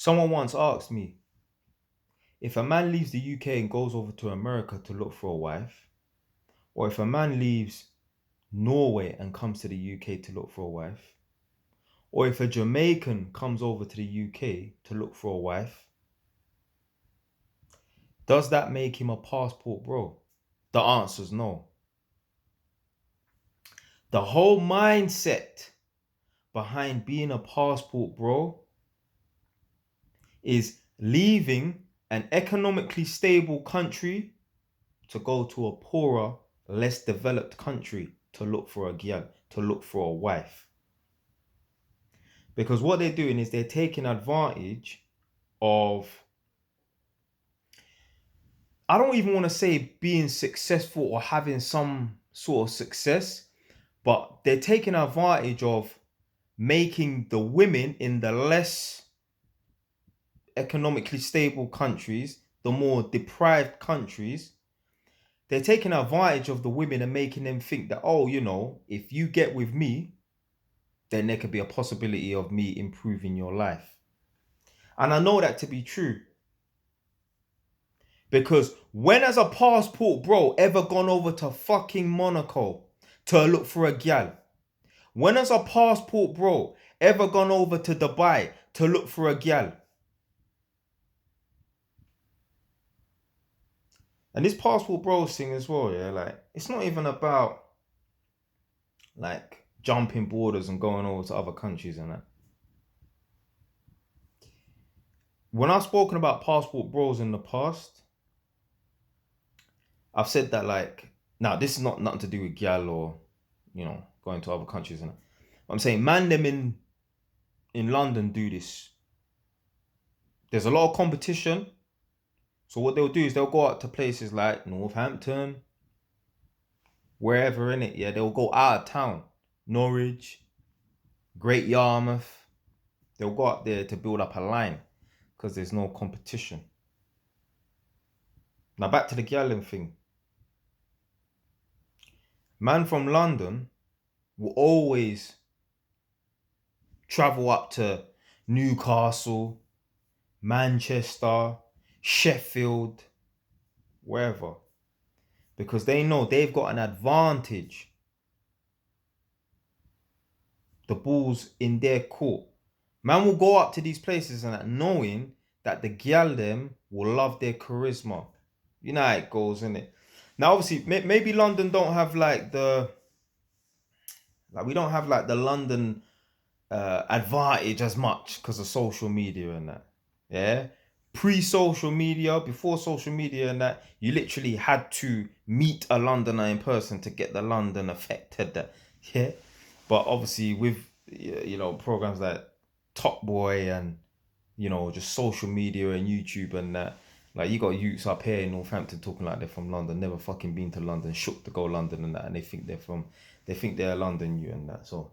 Someone once asked me, if a man leaves the UK and goes over to America to look for a wife, or if a man leaves Norway and comes to the UK to look for a wife, or if a Jamaican comes over to the UK to look for a wife, does that make him a passport bro? The answer is no. The whole mindset behind being a passport bro is leaving an economically stable country to go to a poorer, less developed country to look for a girl, to look for a wife. Because what they're doing is they're taking advantage of, I don't even want to say being successful or having some sort of success, but they're taking advantage of making the women in the less economically stable countries, the more deprived countries, they're taking advantage of the women and making them think that, oh, you know, if you get with me, then there could be a possibility of me improving your life. And I know that to be true. Because when has a passport bro ever gone over to fucking Monaco to look for a gal? When has a passport bro ever gone over to Dubai to look for a gal? And this passport bro thing as well, yeah, like, it's not even about like jumping borders and going over to other countries and that. When I've spoken about passport bros in the past, I've said that, like, now this is not nothing to do with gal or, you know, going to other countries and that. I'm saying man them in London do this. There's a lot of competition. So what they'll do is they'll go out to places like Northampton, wherever in it, yeah, they'll go out of town. Norwich, Great Yarmouth. They'll go out there to build up a line because there's no competition. Now back to the galling thing. Man from London will always travel up to Newcastle, Manchester, Sheffield, wherever, because they know they've got an advantage. The ball's in their court. Man will go up to these places and that, knowing that the gal them will love their charisma. You know how it goes, innit? Now, obviously, maybe London don't have like we don't have like the London advantage as much because of social media and that. Yeah. Pre-social media, before social media and that, you literally had to meet a Londoner in person to get the London affected. That, yeah. But obviously with, you know, programs like Top Boy and, you know, just social media and YouTube and that, like, you got youths up here in Northampton talking like they're from London, never fucking been to London, shook to go London and that, and they think they're a London you and that. So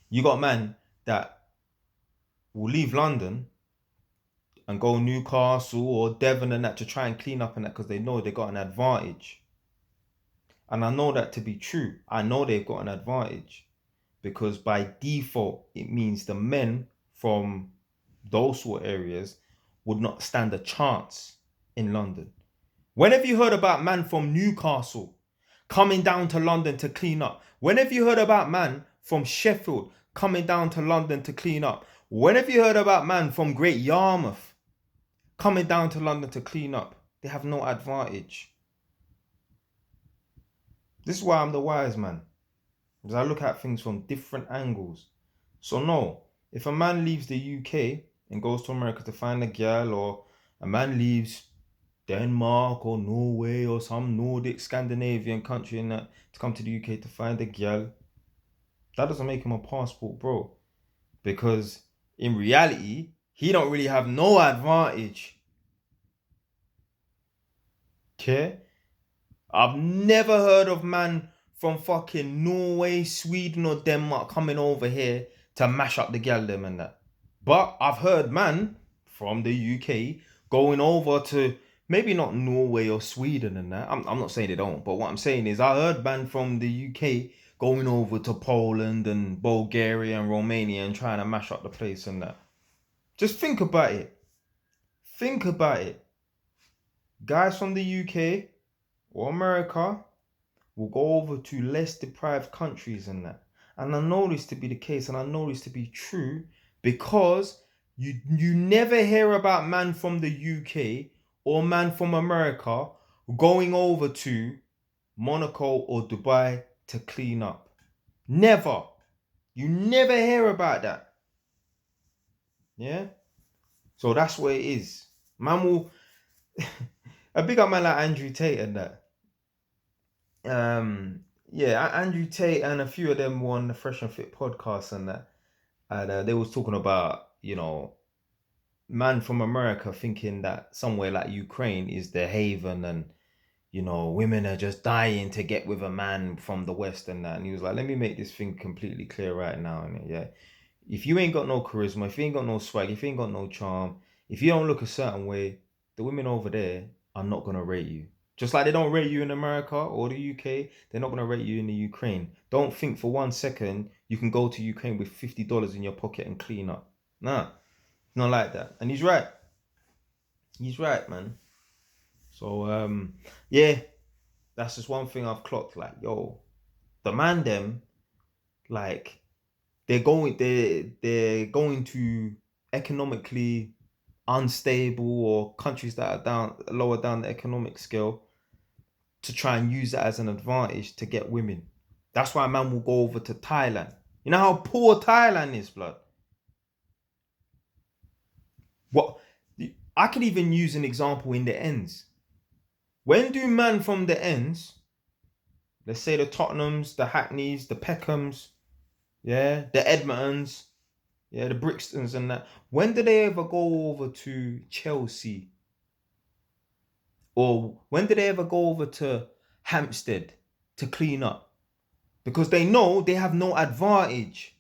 you got man that will leave London and go Newcastle or Devon and that to try and clean up and that because they know they got an advantage. And I know that to be true. I know they've got an advantage because by default, it means the men from those sort of areas would not stand a chance in London. When have you heard about man from Newcastle coming down to London to clean up? When have you heard about man from Sheffield coming down to London to clean up? When have you heard about man from Great Yarmouth coming down to London to clean up? They have no advantage. This is why I'm the wise man, because I look at things from different angles. So no, if a man leaves the UK and goes to America to find a girl, or a man leaves Denmark or Norway or some Nordic Scandinavian country in that to come to the UK to find a girl, that doesn't make him a passport bro. Because in reality, he don't really have no advantage. Okay? I've never heard of man from fucking Norway, Sweden or Denmark coming over here to mash up the gal them and that. But I've heard man from the UK going over to maybe not Norway or Sweden and that. I'm not saying they don't, but what I'm saying is I heard man from the UK going over to Poland and Bulgaria and Romania and trying to mash up the place and that. Just think about it. Think about it. Guys from the UK or America will go over to less deprived countries and that. And I know this to be the case, and I know this to be true because you never hear about man from the UK or man from America going over to Monaco or Dubai to clean up. Never. You never hear about that. Yeah? So that's what it is. Man will a big up man like Andrew Tate and that. Yeah, Andrew Tate and a few of them were on the Fresh and Fit podcast and that. And they was talking about, man from America thinking that somewhere like Ukraine is the haven and, women are just dying to get with a man from the West and that. And he was like, let me make this thing completely clear right now. And yeah, if you ain't got no charisma, if you ain't got no swag, if you ain't got no charm, if you don't look a certain way, the women over there are not going to rate you. Just like they don't rate you in America or the UK, they're not going to rate you in the Ukraine. Don't think for 1 second you can go to Ukraine with $50 in your pocket and clean up. Nah, not like that. And he's right. He's right, man. So, yeah, that's just one thing I've clocked. Like, yo, the man them, like, they're going to economically unstable or countries that are lower down the economic scale to try and use that as an advantage to get women. That's why a man will go over to Thailand. You know how poor Thailand is, blood. What I could even use an example in the ends. When do man from the ends, let's say the Tottenhams, the Hackneys, the Peckhams, yeah, the Edmontons, yeah, the Brixtons and that, when do they ever go over to Chelsea? Or when do they ever go over to Hampstead to clean up? Because they know they have no advantage.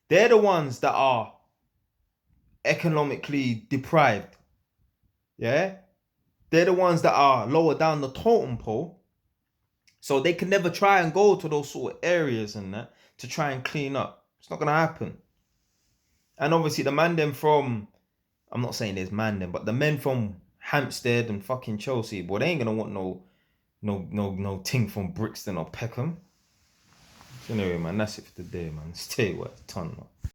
They're the ones that are economically deprived. Yeah? They're the ones that are lower down the totem pole. So they can never try and go to those sort of areas and that to try and clean up. It's not going to happen. And obviously the man them from, I'm not saying there's man them, but the men from Hampstead and fucking Chelsea, boy, they ain't going to want no ting from Brixton or Peckham. So anyway, man, that's it for today, man. Stay what, ton, man.